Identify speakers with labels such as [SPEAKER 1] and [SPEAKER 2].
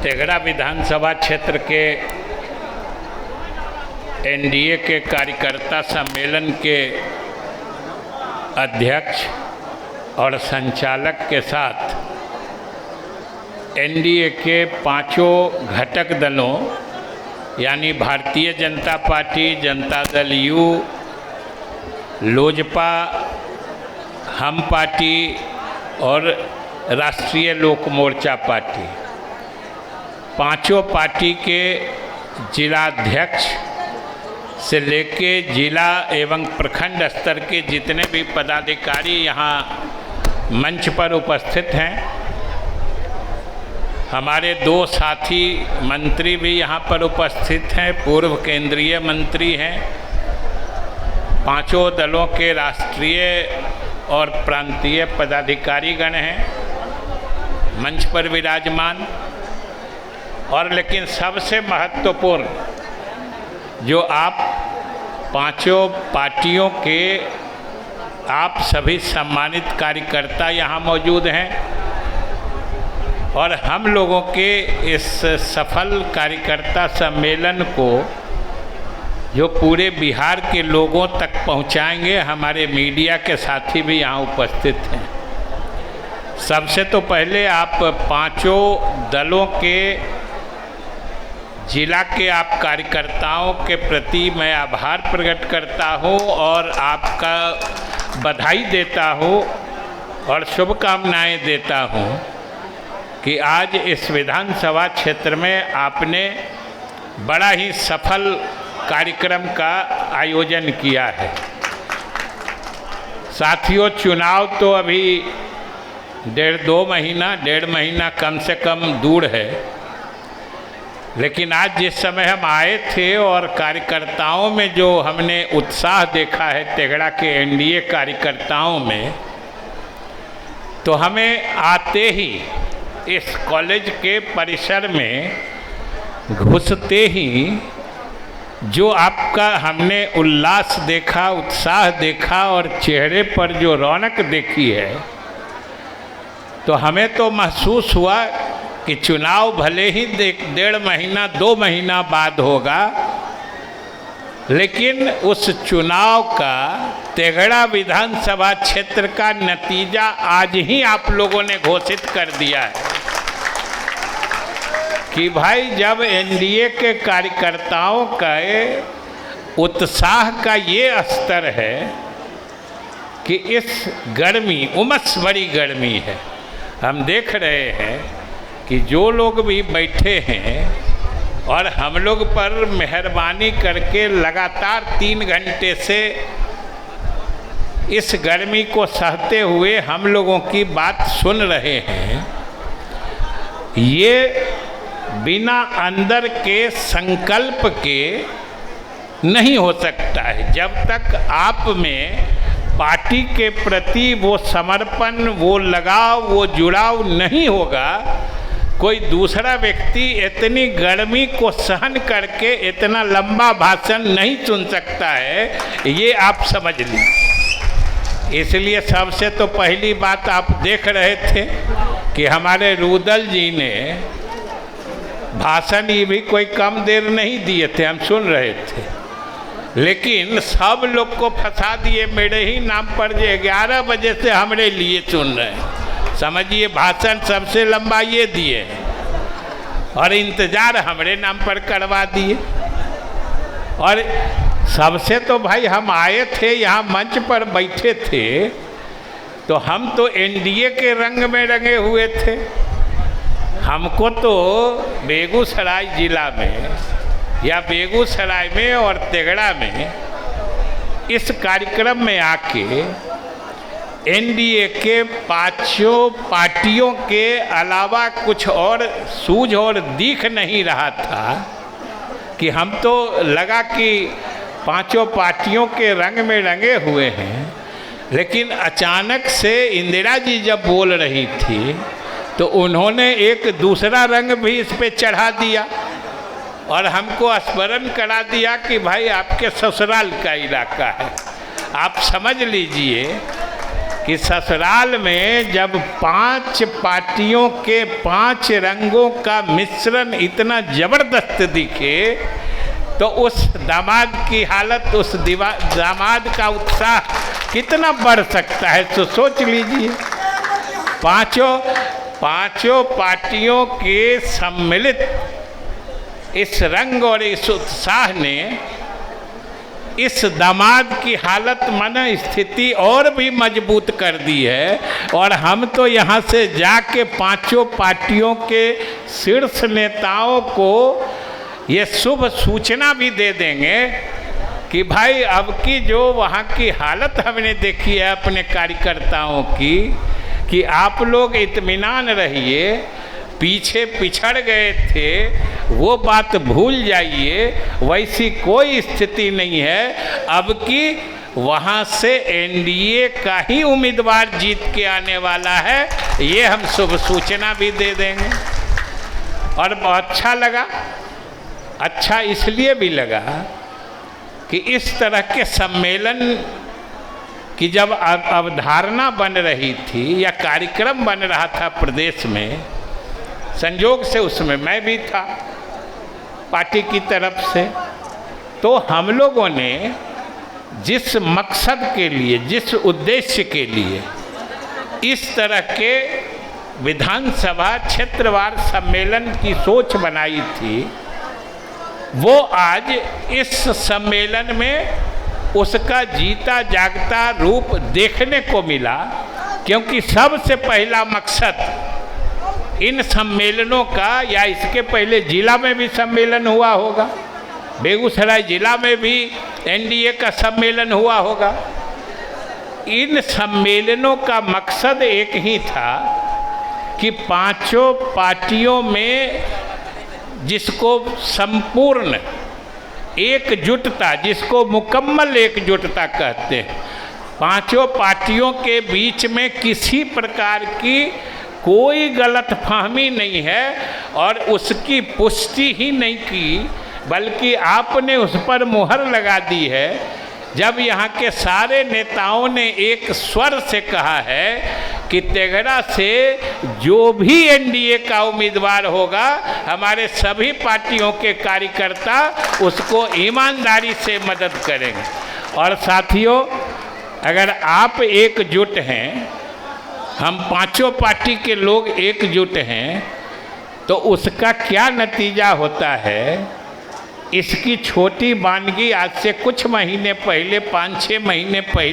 [SPEAKER 1] तेघड़ा विधानसभा क्षेत्र के एनडीए के कार्यकर्ता सम्मेलन के अध्यक्ष और संचालक के साथ एनडीए के पांचों घटक दलों यानी भारतीय जनता पार्टी, जनता दल यू, लोजपा, हम पार्टी और राष्ट्रीय लोक मोर्चा पार्टी, पांचों पार्टी के जिलाध्यक्ष से लेके जिला एवं प्रखंड स्तर के जितने भी पदाधिकारी यहाँ मंच पर उपस्थित हैं, हमारे दो साथी मंत्री भी यहाँ पर उपस्थित हैं, पूर्व केंद्रीय मंत्री हैं, पांचों दलों के राष्ट्रीय और प्रांतीय पदाधिकारीगण हैं मंच पर विराजमान। और लेकिन सबसे महत्वपूर्ण जो आप पांचों पार्टियों के आप सभी सम्मानित कार्यकर्ता यहाँ मौजूद हैं और हम लोगों के इस सफल कार्यकर्ता सम्मेलन को जो पूरे बिहार के लोगों तक पहुँचाएंगे, हमारे मीडिया के साथी भी यहाँ उपस्थित हैं। सबसे तो पहले आप पांचों दलों के जिला के आप कार्यकर्ताओं के प्रति मैं आभार प्रकट करता हूँ और आपका बधाई देता हूँ और शुभकामनाएं देता हूँ कि आज इस विधानसभा क्षेत्र में आपने बड़ा ही सफल कार्यक्रम का आयोजन किया है। साथियों, चुनाव तो अभी डेढ़ महीना कम से कम दूर है, लेकिन आज जिस समय हम आए थे और कार्यकर्ताओं में जो हमने उत्साह देखा है तेघड़ा के एनडीए कार्यकर्ताओं में, तो हमें आते ही इस कॉलेज के परिसर में घुसते ही जो आपका हमने उल्लास देखा, उत्साह देखा और चेहरे पर जो रौनक देखी है, तो हमें तो महसूस हुआ कि चुनाव भले ही 1.5-2 महीना बाद होगा, लेकिन उस चुनाव का तेघड़ा विधानसभा क्षेत्र का नतीजा आज ही आप लोगों ने घोषित कर दिया है कि भाई जब एनडीए के कार्यकर्ताओं का उत्साह का ये स्तर है कि इस गर्मी, उमस बड़ी गर्मी है, हम देख रहे हैं कि जो लोग भी बैठे हैं और हम लोग पर मेहरबानी करके लगातार 3 घंटे से इस गर्मी को सहते हुए हम लोगों की बात सुन रहे हैं, ये बिना अंदर के संकल्प के नहीं हो सकता है। जब तक आप में पार्टी के प्रति वो समर्पण, वो लगाव, वो जुड़ाव नहीं होगा, कोई दूसरा व्यक्ति इतनी गर्मी को सहन करके इतना लंबा भाषण नहीं सुन सकता है, ये आप समझ लीजिए। इसलिए सबसे तो पहली बात आप देख रहे थे कि हमारे रुदल जी ने भाषण ये भी कोई कम देर नहीं दिए थे, हम सुन रहे थे, लेकिन सब लोग को फंसा दिए मेरे ही नाम पर, जो 11 बजे से हमारे लिए सुन रहे हैं। समझिए, भाषण सबसे लंबा ये दिए और इंतज़ार हमारे नाम पर करवा दिए। और सबसे तो भाई हम आए थे, यहाँ मंच पर बैठे थे, तो हम तो एनडीए के रंग में रंगे हुए थे। हमको तो बेगूसराय जिला में या बेगूसराय में और तेघड़ा में इस कार्यक्रम में आके एनडीए के पांचों पार्टियों के अलावा कुछ और सूझ और दिख नहीं रहा था कि हम तो लगा कि पांचों पार्टियों के रंग में रंगे हुए हैं, लेकिन अचानक से इंदिरा जी जब बोल रही थी तो उन्होंने एक दूसरा रंग भी इस पे चढ़ा दिया और हमको स्मरण करा दिया कि भाई आपके ससुराल का इलाका है। आप समझ लीजिए कि ससुराल में जब 5 पार्टियों के 5 रंगों का मिश्रण इतना जबरदस्त दिखे तो उस दामाद की हालत, उस दामाद का उत्साह कितना बढ़ सकता है, तो सोच लीजिए। पांचों पार्टियों के सम्मिलित इस रंग और इस उत्साह ने इस दामाद की हालत मन स्थिति और भी मजबूत कर दी है। और हम तो यहाँ से जाके 5 पार्टियों के शीर्ष नेताओं को ये शुभ सूचना भी दे देंगे कि भाई अब की जो वहाँ की हालत हमने देखी है अपने कार्यकर्ताओं की, कि आप लोग इत्मीनान रहिए, पीछे पिछड़ गए थे वो बात भूल जाइए, वैसी कोई स्थिति नहीं है। अब की वहाँ से एनडीए का ही उम्मीदवार जीत के आने वाला है, ये हम शुभ सूचना भी दे देंगे। और अच्छा लगा, अच्छा इसलिए भी लगा कि इस तरह के सम्मेलन की जब अवधारणा बन रही थी या कार्यक्रम बन रहा था प्रदेश में, संयोग से उसमें मैं भी था पार्टी की तरफ से, तो हम लोगों ने जिस मकसद के लिए, जिस उद्देश्य के लिए इस तरह के विधानसभा क्षेत्रवार सम्मेलन की सोच बनाई थी, वो आज इस सम्मेलन में उसका जीता जागता रूप देखने को मिला। क्योंकि सबसे पहला मकसद इन सम्मेलनों का, या इसके पहले जिला में भी सम्मेलन हुआ होगा, बेगूसराय जिला में भी एनडीए का सम्मेलन हुआ होगा, इन सम्मेलनों का मकसद एक ही था कि 5 पार्टियों में जिसको संपूर्ण एकजुटता, जिसको मुकम्मल एकजुटता कहते हैं, 5 पार्टियों के बीच में किसी प्रकार की कोई गलतफहमी नहीं है और उसकी पुष्टि ही नहीं की, बल्कि आपने उस पर मुहर लगा दी है जब यहाँ के सारे नेताओं ने एक स्वर से कहा है कि तेघड़ा से जो भी एनडीए का उम्मीदवार होगा, हमारे सभी पार्टियों के कार्यकर्ता उसको ईमानदारी से मदद करेंगे। और साथियों, अगर आप एकजुट हैं, हम 5 पार्टी के लोग एकजुट हैं, तो उसका क्या नतीजा होता है, इसकी छोटी वानगी आज से कुछ महीने पहले, 5-6 महीने पहले